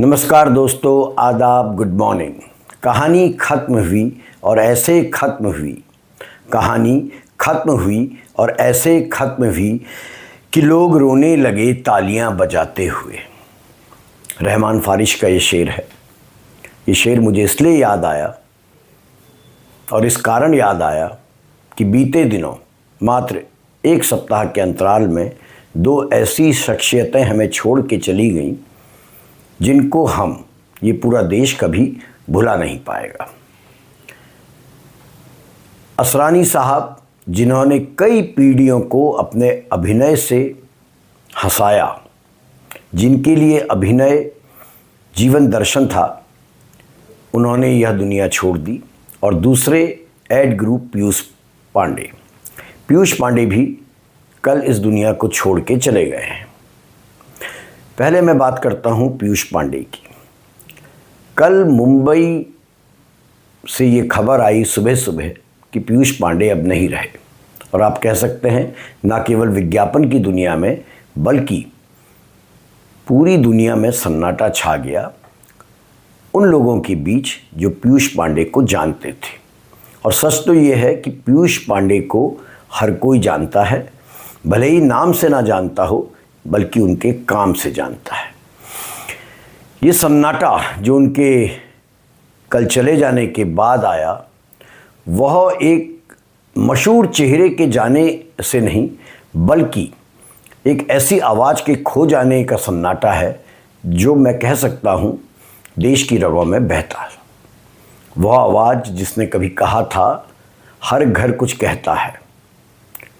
नमस्कार दोस्तों, आदाब, गुड मॉर्निंग। कहानी ख़त्म हुई और ऐसे ख़त्म हुई। कहानी ख़त्म हुई और ऐसे ख़त्म हुई कि लोग रोने लगे तालियां बजाते हुए। रहमान फारिश का ये शेर है। ये शेर मुझे इसलिए याद आया और इस कारण याद आया कि बीते दिनों मात्र एक सप्ताह के अंतराल में दो ऐसी शख्सियतें हमें छोड़ के चली गईं जिनको ये पूरा देश कभी भुला नहीं पाएगा। असरानी साहब, जिन्होंने कई पीढ़ियों को अपने अभिनय से हंसाया, जिनके लिए अभिनय जीवन दर्शन था, उन्होंने यह दुनिया छोड़ दी। और दूसरे एड ग्रुप पीयूष पांडे भी कल इस दुनिया को छोड़ के चले गए हैं। पहले मैं बात करता हूं पीयूष पांडे की। कल मुंबई से ये खबर आई सुबह सुबह कि पीयूष पांडे अब नहीं रहे। और आप कह सकते हैं ना केवल विज्ञापन की दुनिया में बल्कि पूरी दुनिया में सन्नाटा छा गया उन लोगों के बीच जो पीयूष पांडे को जानते थे। और सच तो ये है कि पीयूष पांडे को हर कोई जानता है, भले ही नाम से ना जानता हो बल्कि उनके काम से जानता है। ये सन्नाटा जो उनके कल चले जाने के बाद आया, वह एक मशहूर चेहरे के जाने से नहीं बल्कि एक ऐसी आवाज़ के खो जाने का सन्नाटा है जो मैं कह सकता हूँ देश की रगों में बहता है। वह आवाज़ जिसने कभी कहा था हर घर कुछ कहता है,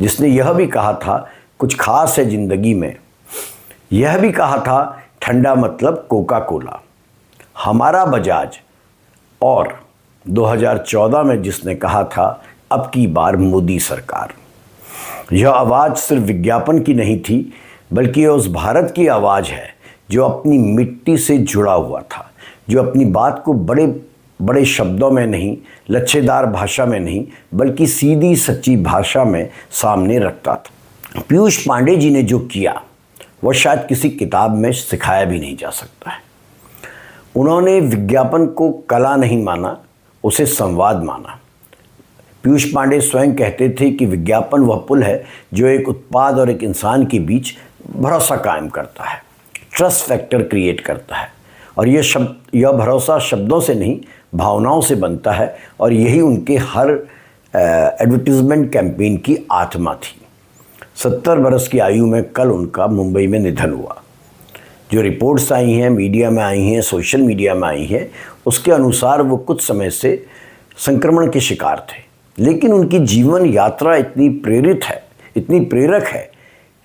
जिसने यह भी कहा था कुछ खास है ज़िंदगी में, यह भी कहा था ठंडा मतलब कोका कोला, हमारा बजाज, और 2014 में जिसने कहा था अब की बार मोदी सरकार। यह आवाज़ सिर्फ विज्ञापन की नहीं थी बल्कि यह उस भारत की आवाज़ है जो अपनी मिट्टी से जुड़ा हुआ था, जो अपनी बात को बड़े बड़े शब्दों में नहीं, लच्छेदार भाषा में नहीं बल्कि सीधी सच्ची भाषा में सामने रखता था। पीयूष पांडे जी ने जो किया वह शायद किसी किताब में सिखाया भी नहीं जा सकता है। उन्होंने विज्ञापन को कला नहीं माना, उसे संवाद माना। पीयूष पांडे स्वयं कहते थे कि विज्ञापन वह पुल है जो एक उत्पाद और एक इंसान के बीच भरोसा कायम करता है, ट्रस्ट फैक्टर क्रिएट करता है। और यह भरोसा शब्दों से नहीं भावनाओं से बनता है। और यही उनके हर एडवर्टीज़मेंट कैंपेन की आत्मा थी। 70 बरस की आयु में कल उनका मुंबई में निधन हुआ। जो रिपोर्ट्स आई हैं, मीडिया में आई हैं, सोशल मीडिया में आई हैं, उसके अनुसार वो कुछ समय से संक्रमण के शिकार थे। लेकिन उनकी जीवन यात्रा इतनी प्रेरक है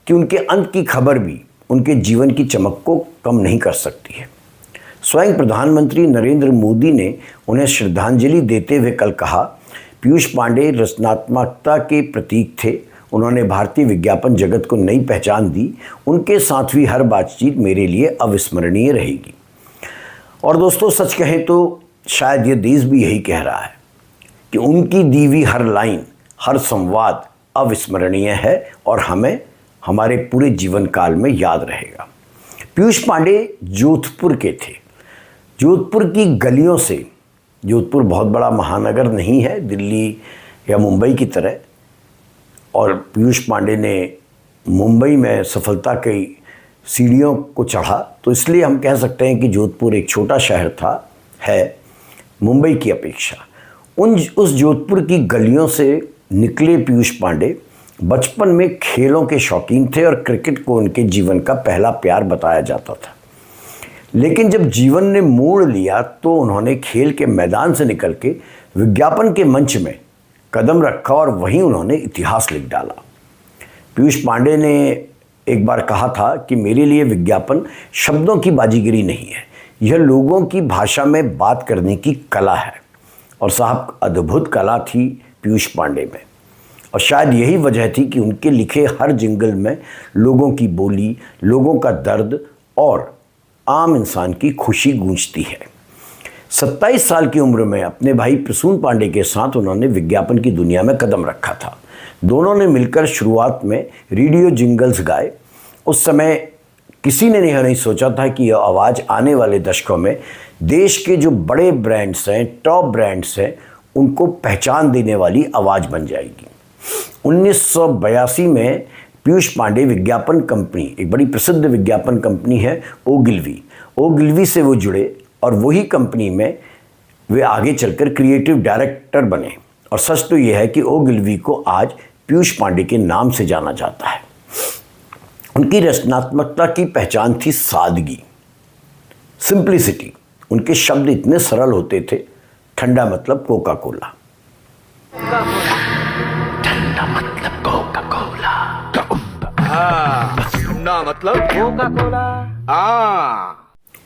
कि उनके अंत की खबर भी उनके जीवन की चमक को कम नहीं कर सकती है। स्वयं प्रधानमंत्री नरेंद्र मोदी ने उन्हें श्रद्धांजलि देते हुए कल कहा, पीयूष पांडे रचनात्मकता के प्रतीक थे। उन्होंने भारतीय विज्ञापन जगत को नई पहचान दी। उनके साथ हुई हर बातचीत मेरे लिए अविस्मरणीय रहेगी। और दोस्तों, सच कहें तो शायद ये देश भी यही कह रहा है कि उनकी दी हुई हर लाइन, हर संवाद अविस्मरणीय है और हमें हमारे पूरे जीवन काल में याद रहेगा। पीयूष पांडे जोधपुर के थे। जोधपुर की गलियों से, जोधपुर बहुत बड़ा महानगर नहीं है दिल्ली या मुंबई की तरह, और पीयूष पांडे ने मुंबई में सफलता की सीढ़ियों को चढ़ा, तो इसलिए हम कह सकते हैं कि जोधपुर एक छोटा शहर है मुंबई की अपेक्षा। उस जोधपुर की गलियों से निकले पीयूष पांडे बचपन में खेलों के शौकीन थे और क्रिकेट को उनके जीवन का पहला प्यार बताया जाता था। लेकिन जब जीवन ने मोड़ लिया तो उन्होंने खेल के मैदान से निकल के विज्ञापन के मंच में कदम रखा और वहीं उन्होंने इतिहास लिख डाला। पीयूष पांडे ने एक बार कहा था कि मेरे लिए विज्ञापन शब्दों की बाजीगरी नहीं है, यह लोगों की भाषा में बात करने की कला है। और साहब, अद्भुत कला थी पीयूष पांडे में। और शायद यही वजह थी कि उनके लिखे हर जिंगल में लोगों की बोली, लोगों का दर्द और आम इंसान की खुशी गूंजती है। 27 साल की उम्र में अपने भाई प्रसून पांडे के साथ उन्होंने विज्ञापन की दुनिया में कदम रखा था। दोनों ने मिलकर शुरुआत में रेडियो जिंगल्स गाए। उस समय किसी ने नहीं सोचा था कि यह आवाज़ आने वाले दशकों में देश के जो बड़े ब्रांड्स हैं, टॉप ब्रांड्स हैं, उनको पहचान देने वाली आवाज़ बन जाएगी। 1982 में पीयूष पांडे विज्ञापन कंपनी, एक बड़ी प्रसिद्ध विज्ञापन कंपनी है ओगिलवी से वो जुड़े और वही कंपनी में वे आगे चलकर क्रिएटिव डायरेक्टर बने। और सच तो यह है कि ओगिलवी को आज पीयूष पांडे के नाम से जाना जाता है। उनकी रचनात्मकता की पहचान थी सादगी, सिंप्लिसिटी। उनके शब्द इतने सरल होते थे। ठंडा मतलब कोका कोला, ठंडा मतलब कोका कोला, ठंडा मतलब कोका कोला।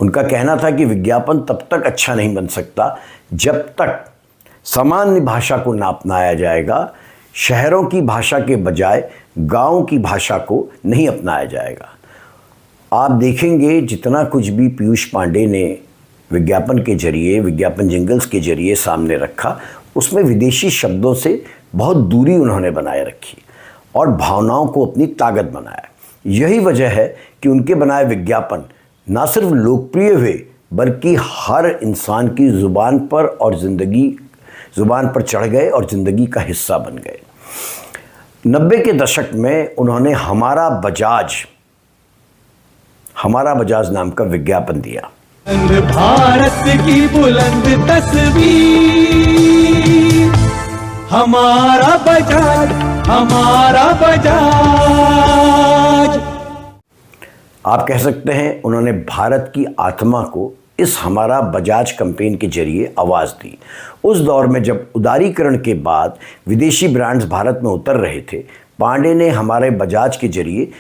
उनका कहना था कि विज्ञापन तब तक अच्छा नहीं बन सकता जब तक सामान्य भाषा को ना अपनाया जाएगा, शहरों की भाषा के बजाय गांव की भाषा को नहीं अपनाया जाएगा। आप देखेंगे जितना कुछ भी पीयूष पांडे ने विज्ञापन के जरिए, विज्ञापन जिंगल्स के जरिए सामने रखा, उसमें विदेशी शब्दों से बहुत दूरी उन्होंने बनाए रखी और भावनाओं को अपनी ताकत बनाया। यही वजह है कि उनके बनाए विज्ञापन ना सिर्फ लोकप्रिय हुए बल्कि हर इंसान की ज़ुबान पर चढ़ गए और ज़िंदगी का हिस्सा बन गए। 90 के दशक में उन्होंने हमारा बजाज नाम का विज्ञापन दिया। भारत की बुलंद तस्वीर, हमारा बजाज, हमारा बजाज। आप कह सकते हैं उन्होंने भारत की आत्मा को इस हमारा बजाज कैंपेन के जरिए आवाज़ दी। उस दौर में जब उदारीकरण के बाद विदेशी ब्रांड्स भारत में उतर रहे थे, पांडे ने हमारे बजाज के जरिए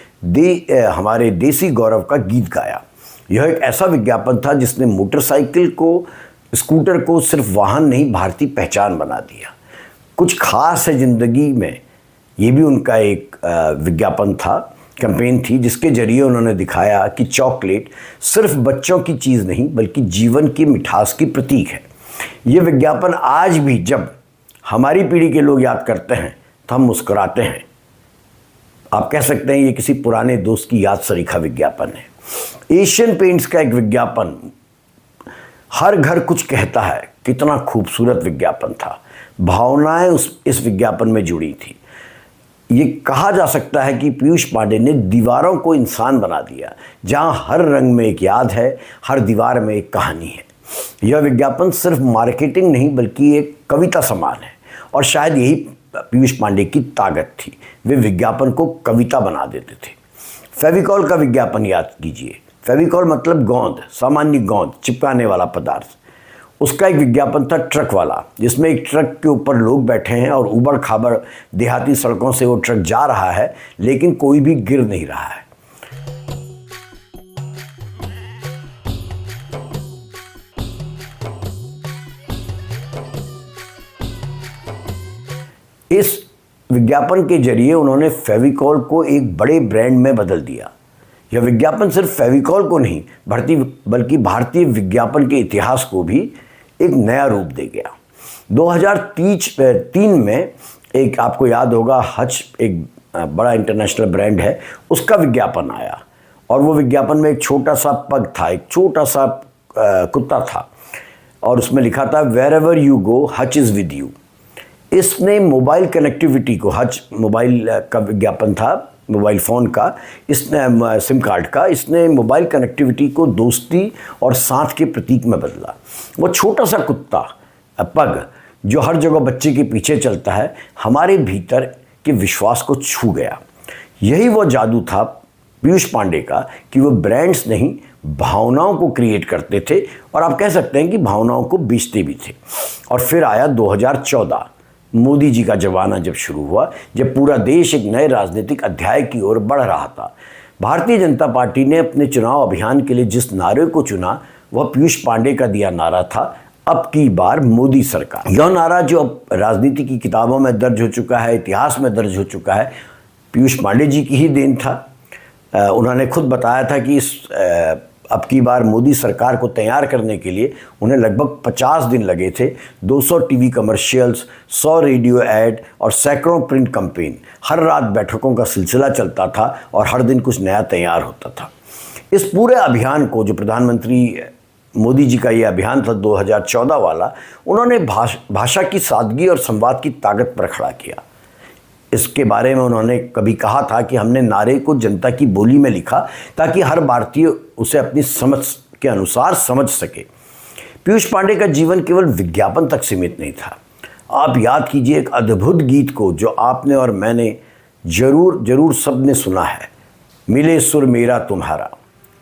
हमारे देसी गौरव का गीत गाया। यह एक ऐसा विज्ञापन था जिसने मोटरसाइकिल को, स्कूटर को सिर्फ वाहन नहीं, भारतीय पहचान बना दिया। कुछ खास है ज़िंदगी में, ये भी उनका एक विज्ञापन था, कैंपेन थी, जिसके जरिए उन्होंने दिखाया कि चॉकलेट सिर्फ बच्चों की चीज़ नहीं बल्कि जीवन की मिठास की प्रतीक है। ये विज्ञापन आज भी जब हमारी पीढ़ी के लोग याद करते हैं तो हम मुस्कुराते हैं। आप कह सकते हैं ये किसी पुराने दोस्त की याद सरीखा विज्ञापन है। एशियन पेंट्स का एक विज्ञापन, हर घर कुछ कहता है, कितना खूबसूरत विज्ञापन था। भावनाएं इस विज्ञापन में जुड़ी थी। ये कहा जा सकता है कि पीयूष पांडे ने दीवारों को इंसान बना दिया। जहां हर रंग में एक याद है, हर दीवार में एक कहानी है। यह विज्ञापन सिर्फ मार्केटिंग नहीं बल्कि एक कविता समान है और शायद यही पीयूष पांडे की ताकत थी। वे विज्ञापन को कविता बना देते थे। फेविकॉल का विज्ञापन याद कीजिए। फेविकॉल मतलब गोंद, सामान्य गोंद, चिपकाने वाला पदार्थ। उसका एक विज्ञापन था ट्रक वाला, जिसमें एक ट्रक के ऊपर लोग बैठे हैं और ऊबड़ खाबड़ देहाती सड़कों से वो ट्रक जा रहा है लेकिन कोई भी गिर नहीं रहा है। इस विज्ञापन के जरिए उन्होंने फेविकॉल को एक बड़े ब्रांड में बदल दिया। यह विज्ञापन सिर्फ फेविकॉल को नहीं बल्कि भारतीय विज्ञापन के इतिहास को भी एक नया रूप दे गया। 2003 में एक, आपको याद होगा, हच एक बड़ा इंटरनेशनल ब्रांड है, उसका विज्ञापन आया और वो विज्ञापन में एक छोटा सा पग था, एक छोटा सा कुत्ता था और उसमें लिखा था wherever you go Hutch is with you. इसने मोबाइल कनेक्टिविटी को, हच मोबाइल का विज्ञापन था, मोबाइल फ़ोन का, इसने सिम कार्ड का, इसने मोबाइल कनेक्टिविटी को दोस्ती और साथ के प्रतीक में बदला। वो छोटा सा कुत्ता पग जो हर जगह बच्चे के पीछे चलता है, हमारे भीतर के विश्वास को छू गया। यही वो जादू था पीयूष पांडे का कि वो ब्रांड्स नहीं, भावनाओं को क्रिएट करते थे और आप कह सकते हैं कि भावनाओं को बेचते भी थे। और फिर आया 2014, मोदी जी का जमाना जब शुरू हुआ, जब पूरा देश एक नए राजनीतिक अध्याय की ओर बढ़ रहा था। भारतीय जनता पार्टी ने अपने चुनाव अभियान के लिए जिस नारे को चुना वह पीयूष पांडे का दिया नारा था, अब की बार मोदी सरकार। यह नारा जो अब राजनीति की किताबों में दर्ज हो चुका है, इतिहास में दर्ज हो चुका है, पीयूष पांडे जी की ही देन था। उन्होंने खुद बताया था कि इस अब की बार मोदी सरकार को तैयार करने के लिए उन्हें लगभग 50 दिन लगे थे। 200 टीवी कमर्शियल्स, 100 रेडियो ऐड और सैकड़ों प्रिंट कैंपेन। हर रात बैठकों का सिलसिला चलता था और हर दिन कुछ नया तैयार होता था। इस पूरे अभियान को, जो प्रधानमंत्री मोदी जी का ये अभियान था 2014 वाला, उन्होंने भाषा की सादगी और संवाद की ताकत पर खड़ा किया। इसके बारे में उन्होंने कभी कहा था कि हमने नारे को जनता की बोली में लिखा ताकि हर भारतीय उसे अपनी समझ के अनुसार समझ सके। पीयूष पांडे का जीवन केवल विज्ञापन तक सीमित नहीं था। आप याद कीजिए एक अद्भुत गीत को जो आपने और मैंने जरूर सबने सुना है, मिले सुर मेरा तुम्हारा।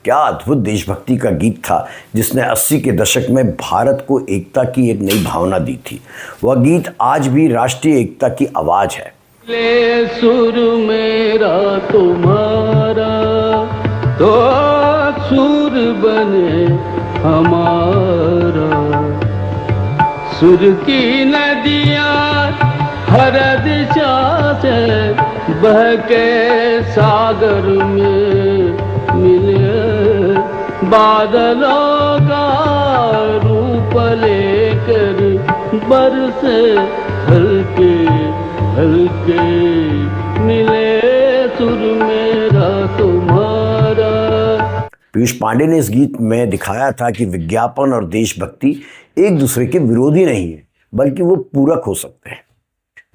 क्या अद्भुत देशभक्ति का गीत था जिसने 80 के दशक में भारत को एकता की एक नई भावना दी थी। वह गीत आज भी राष्ट्रीय एकता की आवाज़ है। ले सुर मेरा तुम्हारा, तो सुर बने हमारा। सुर की नदियाँ हर दिशा से बह के सागर में मिले, बादलों का रूप लेकर बरसे हल्के हल्के, मिले सुर मेरा तुम्हारा। पीयूष पांडे ने इस गीत में दिखाया था कि विज्ञापन और देशभक्ति एक दूसरे के विरोधी नहीं है, बल्कि वो पूरक हो सकते हैं।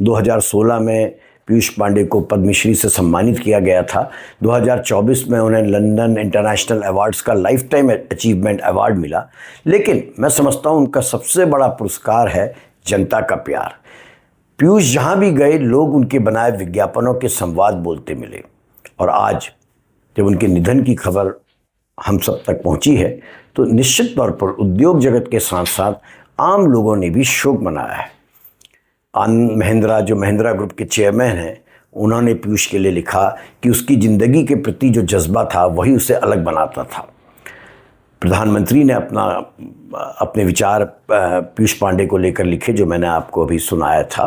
2016 में पीयूष पांडे को पद्मश्री से सम्मानित किया गया था। 2024 में उन्हें लंदन इंटरनेशनल अवार्ड्स का लाइफ टाइम अचीवमेंट अवार्ड मिला। लेकिन मैं समझता हूँ उनका सबसे बड़ा पुरस्कार है जनता का प्यार। पीयूष जहाँ भी गए लोग उनके बनाए विज्ञापनों के संवाद बोलते मिले। और आज जब उनके निधन की खबर हम सब तक पहुँची है तो निश्चित तौर पर उद्योग जगत के साथ साथ आम लोगों ने भी शोक मनाया है। आनंद महिंद्रा, जो महिंद्रा ग्रुप के चेयरमैन हैं, उन्होंने पीयूष के लिए लिखा कि उसकी ज़िंदगी के प्रति जो जज्बा था वही उसे अलग बनाता था। प्रधानमंत्री ने अपने विचार पीयूष पांडे को लेकर लिखे, जो मैंने आपको अभी सुनाया था।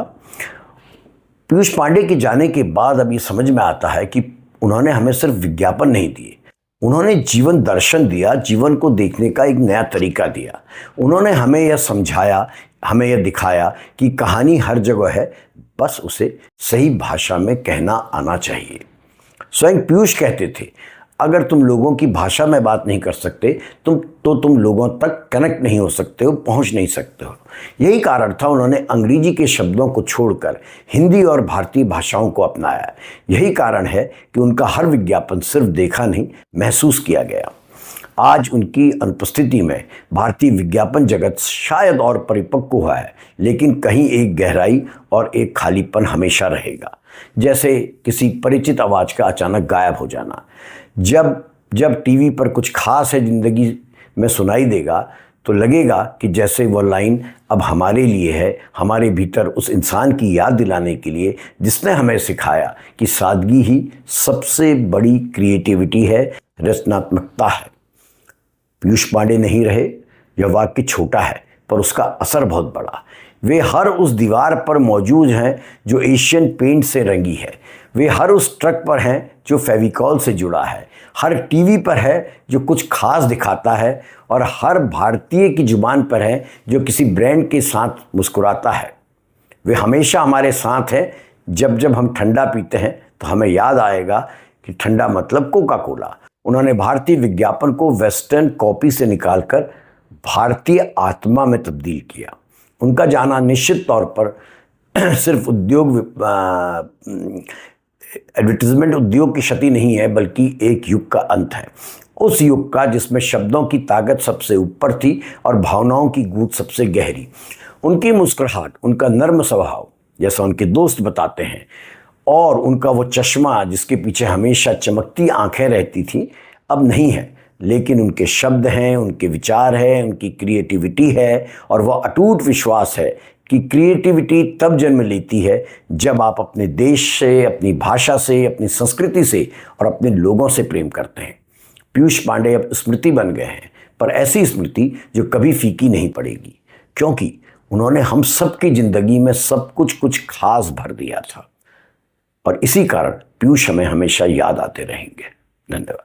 पीयूष पांडे के जाने के बाद अब ये समझ में आता है कि उन्होंने हमें सिर्फ विज्ञापन नहीं दिए, उन्होंने जीवन दर्शन दिया, जीवन को देखने का एक नया तरीका दिया। उन्होंने हमें यह समझाया, हमें यह दिखाया कि कहानी हर जगह है, बस उसे सही भाषा में कहना आना चाहिए। स्वयं पीयूष कहते थे, अगर तुम लोगों की भाषा में बात नहीं कर सकते तुम लोगों तक कनेक्ट नहीं हो सकते हो, पहुंच नहीं सकते हो। यही कारण था उन्होंने अंग्रेजी के शब्दों को छोड़कर हिंदी और भारतीय भाषाओं को अपनाया। यही कारण है कि उनका हर विज्ञापन सिर्फ देखा नहीं, महसूस किया गया। आज उनकी अनुपस्थिति में भारतीय विज्ञापन जगत शायद और परिपक्व हुआ है, लेकिन कहीं एक गहराई और एक खालीपन हमेशा रहेगा, जैसे किसी परिचित आवाज़ का अचानक गायब हो जाना। जब टीवी पर कुछ खास है ज़िंदगी में सुनाई देगा तो लगेगा कि जैसे वह लाइन अब हमारे लिए है, हमारे भीतर उस इंसान की याद दिलाने के लिए जिसने हमें सिखाया कि सादगी ही सबसे बड़ी क्रिएटिविटी है, रचनात्मकता है। पीयूष पांडे नहीं रहे, यह वाक्य छोटा है पर उसका असर बहुत बड़ा। वे हर उस दीवार पर मौजूद हैं जो एशियन पेंट से रंगी है, वे हर उस ट्रक पर हैं जो फेविकॉल से जुड़ा है, हर टीवी पर है जो कुछ खास दिखाता है, और हर भारतीय की जुबान पर है जो किसी ब्रांड के साथ मुस्कुराता है। वे हमेशा हमारे साथ हैं। जब हम ठंडा पीते हैं तो हमें याद आएगा कि ठंडा मतलब कोका कोला। उन्होंने भारतीय विज्ञापन को वेस्टर्न कॉपी से निकालकर भारतीय आत्मा में तब्दील किया। उनका जाना निश्चित तौर पर सिर्फ एडवर्टीजमेंट उद्योग की क्षति नहीं है, बल्कि एक युग का अंत है। उस युग का जिसमें शब्दों की ताकत सबसे ऊपर थी और भावनाओं की गूंज सबसे गहरी। उनकी मुस्कुराहट, उनका नर्म स्वभाव, जैसा उनके दोस्त बताते हैं, और उनका वो चश्मा जिसके पीछे हमेशा चमकती आंखें रहती थी, अब नहीं है। लेकिन उनके शब्द हैं, उनके विचार हैं, उनकी क्रिएटिविटी है, और वह अटूट विश्वास है कि क्रिएटिविटी तब जन्म लेती है जब आप अपने देश से, अपनी भाषा से, अपनी संस्कृति से और अपने लोगों से प्रेम करते हैं। पीयूष पांडे अब स्मृति बन गए हैं, पर ऐसी स्मृति जो कभी फीकी नहीं पड़ेगी, क्योंकि उन्होंने हम सबकी ज़िंदगी में सब कुछ खास भर दिया था। और इसी कारण पीयूष हमें हमेशा याद आते रहेंगे। धन्यवाद।